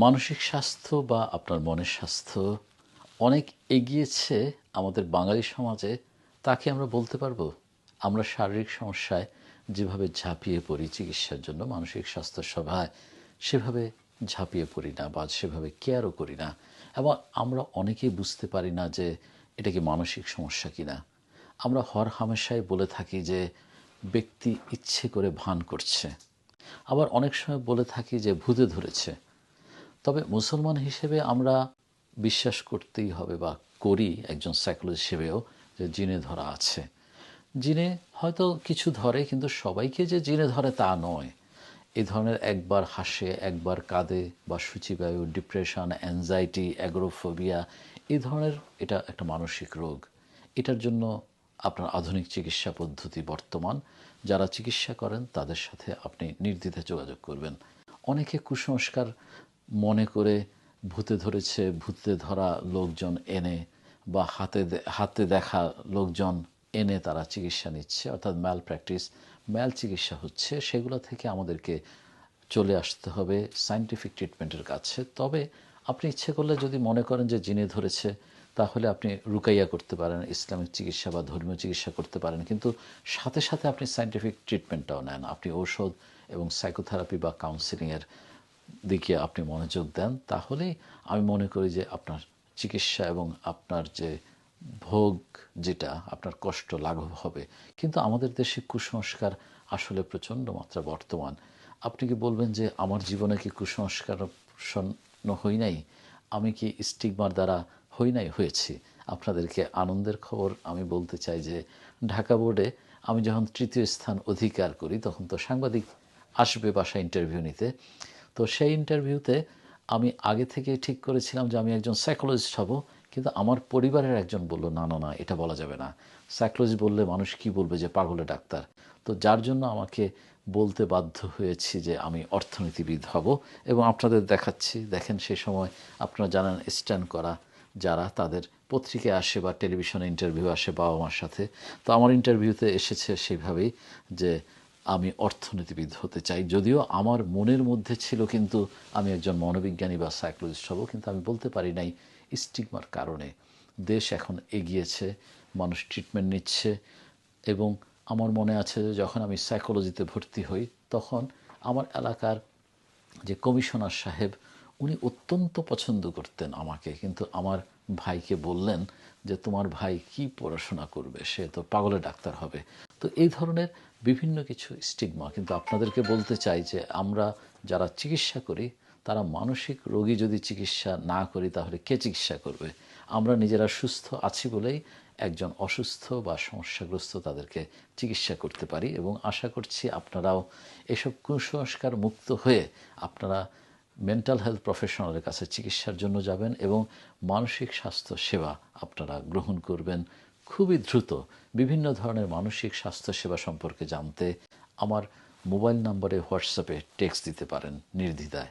মানসিক স্বাস্থ্য বা আপনার মনের স্বাস্থ্য অনেক এগিয়েছে আমাদের বাঙালি সমাজে, তাকে আমরা বলতে পারবো? আমরা শারীরিক সমস্যায় যেভাবে ঝাঁপিয়ে পড়ি চিকিৎসার জন্য, মানসিক স্বাস্থ্য সেবায় সেভাবে ঝাঁপিয়ে পড়ি না বা সেভাবে কেয়ারও করি না। এবং আমরা অনেকেই বুঝতে পারি না যে এটা কি মানসিক সমস্যা কিনা। আমরা হরহামেশাই বলে থাকি যে ব্যক্তি ইচ্ছে করে ভান করছে, আবার অনেক সময় বলে থাকি যে ভূতে ধরেছে। তবে মুসলমান হিসেবে আমরা বিশ্বাস করতেই হবে বা করি একজন সাইকোলজিস্ট হিসেবেও যে জিনে ধরা আছে। জিনে হয়তো কিছু ধরে, কিন্তু সবাইকে যে জিনে ধরে তা নয়। এই ধরনের একবার হাসে, একবার কাঁদে বা সূচিবায়ু, ডিপ্রেশন, অ্যাংজাইটি, অ্যাগোরোফোবিয়া, এই ধরনের এটা একটা মানসিক রোগ। এটার জন্য আপনার আধুনিক চিকিৎসা পদ্ধতি বর্তমান, যারা চিকিৎসা করেন তাদের সাথে আপনি নির্দ্বিধায় যোগাযোগ করবেন। অনেকে কুসংস্কার মনে করে ভূতে ধরেছে, ভূতে ধরা লোকজন এনে বা হাতে দেখা লোকজন এনে তারা চিকিৎসা নিচ্ছে, অর্থাৎ ম্যাল প্র্যাকটিস, ম্যাল চিকিৎসা হচ্ছে। সেগুলো থেকে আমাদেরকে চলে আসতে হবে সায়েন্টিফিক ট্রিটমেন্টের কাছে। তবে আপনি ইচ্ছে করলে যদি মনে করেন যে জিনে ধরেছে, তাহলে আপনি রুকাইয়া করতে পারেন, ইসলামিক চিকিৎসা বা ধর্মীয় চিকিৎসা করতে পারেন, কিন্তু সাথে সাথে আপনি সায়েন্টিফিক ট্রিটমেন্টটাও নেন। আপনি ঔষধ এবং সাইকোথেরাপি বা কাউন্সিলিংয়ের দিকে আপনি মনোযোগ দেন, তাহলেই আমি মনে করি যে আপনার চিকিৎসা এবং আপনার যে ভোগ, যেটা আপনার কষ্ট লাঘব হবে। কিন্তু আমাদের দেশে কুসংস্কার আসলে প্রচণ্ড মাত্রা বর্তমান। আপনি কি বলবেন যে আমার জীবনে কি কুসংস্কার হই নাই? আমি কি স্টিগমার দ্বারা হই নাই? হয়েছি। আপনাদেরকে আনন্দের খবর আমি বলতে চাই যে ঢাকা বোর্ডে আমি যখন তৃতীয় স্থান অধিকার করি, তখন তো সাংবাদিক আসবে বাসায় ইন্টারভিউ নিতে। তো সেই ইন্টারভিউতে আমি আগে থেকে ঠিক করেছিলাম যে আমি একজন সাইকোলজিস্ট হব, কিন্তু আমার পরিবারের একজন বলল, না না না, এটা বলা যাবে না, সাইকোলজি বললে মানুষ কি বলবে যে পাগলে ডাক্তার। তো যার জন্য আমাকে বলতে বাধ্য হয়েছি যে আমি অর্থনীতিবিদ হব। এবং আপনাদের দেখাচ্ছি, দেখেন সেই সময় আপনারা জানেন স্ট্যান্ড করা যারা, তাদের পত্রিকায় আসে বা টেলিভিশনে ইন্টারভিউ আসে বাবা মার সাথে। তো আমার ইন্টারভিউতে এসেছে সেইভাবেই যে আমি অর্থনীতিবিদ হতে চাই, যদিও আমার মনের মধ্যে ছিল কিন্তু আমি একজন মনোবিজ্ঞানী বা সাইকোলজিস্ট হব, কিন্তু আমি বলতে পারি নাই স্টিগমার কারণে। দেশ এখন এগিয়েছে, মানুষ ট্রিটমেন্ট নিচ্ছে। এবং আমার মনে আছে যে যখন আমি সাইকোলজিতে ভর্তি হই, তখন আমার এলাকার যে কমিশনার সাহেব, উনি অত্যন্ত পছন্দ করতেন আমাকে, কিন্তু আমার ভাইকে বললেন যে তোমার ভাই কি পড়াশোনা করবে, সে তো পাগলের ডাক্তার হবে। তো এই ধরনের বিভিন্ন কিছু স্টিগমা। কিন্তু আপনাদেরকে বলতে চাই যে আমরা যারা চিকিৎসা করি, তারা মানসিক রোগী যদি চিকিৎসা না করি তাহলে কে চিকিৎসা করবে? আমরা নিজেরা সুস্থ আছি বলেই একজন অসুস্থ বা সমস্যাগ্রস্ত তাদেরকে চিকিৎসা করতে পারি। এবং আশা করছি আপনারাও এসব কুসংস্কার মুক্ত হয়ে আপনারা মেন্টাল হেলথ প্রফেশনালের কাছে চিকিৎসার জন্য যাবেন এবং মানসিক স্বাস্থ্য সেবা আপনারা গ্রহণ করবেন খুবই দ্রুত। বিভিন্ন ধরনের মানসিক স্বাস্থ্য সেবা সম্পর্কে জানতে আমার মোবাইল নম্বরে হোয়াটসঅ্যাপে টেক্সট দিতে পারেন নির্দ্বিধায়।